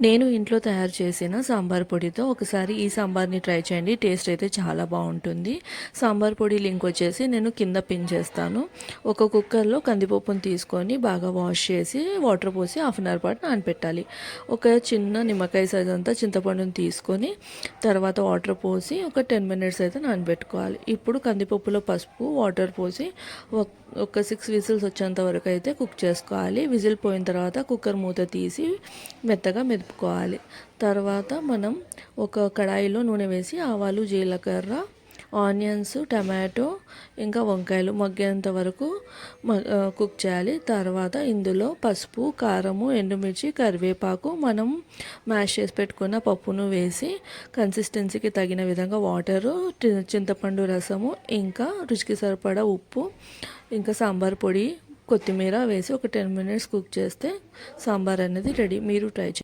నేను ఇంట్లో తయారు చేసిన సాంబార్ పొడితో ఒకసారి ఈ సాంబార్ని ట్రై చేయండి. టేస్ట్ అయితే చాలా బాగుంటుంది. సాంబార్ పొడి లింక్ వచ్చేసి నేను కింద పిన్ చేస్తాను. ఒక కుక్కర్లో కందిపప్పును తీసుకొని బాగా వాష్ చేసి వాటర్ పోసి హాఫ్ అన్ అవర్ పాటు నానబెట్టాలి. ఒక చిన్న నిమ్మకాయ సైజ్ అంతా చింతపండుని తీసుకొని తర్వాత వాటర్ పోసి ఒక 10 మినిట్స్ అయితే నానబెట్టుకోవాలి. ఇప్పుడు కందిపప్పులో పసుపు వాటర్ పోసి ఒక 6 విజిల్స్ వచ్చేంత వరకు అయితే కుక్ చేసుకోవాలి. విజిల్ పోయిన తర్వాత కుక్కర్ మూత తీసి మెత్తగా మెదుపుకోవాలి. తర్వాత మనం ఒక కడాయిలో నూనె వేసి ఆవాలు, జీలకర్ర, ఆనియన్స్, టమాటో ఇంకా వంకాయలు మగ్గేంత వరకు కుక్ చేయాలి. తర్వాత ఇందులో పసుపు, కారము, ఎండుమిర్చి, కరివేపాకు, మనం మ్యాష్ చేసి పెట్టుకున్న పప్పును వేసి కన్సిస్టెన్సీకి తగిన విధంగా వాటరు, చింతపండు రసము, ఇంకా రుచికి సరిపడా ఉప్పు, ఇంకా సాంబార్ పొడి, కొత్తిమీర వేసి ఒక 10 మినిట్స్ కుక్ చేస్తే సాంబార్ అనేది రెడీ. మీరు ట్రై చేయండి.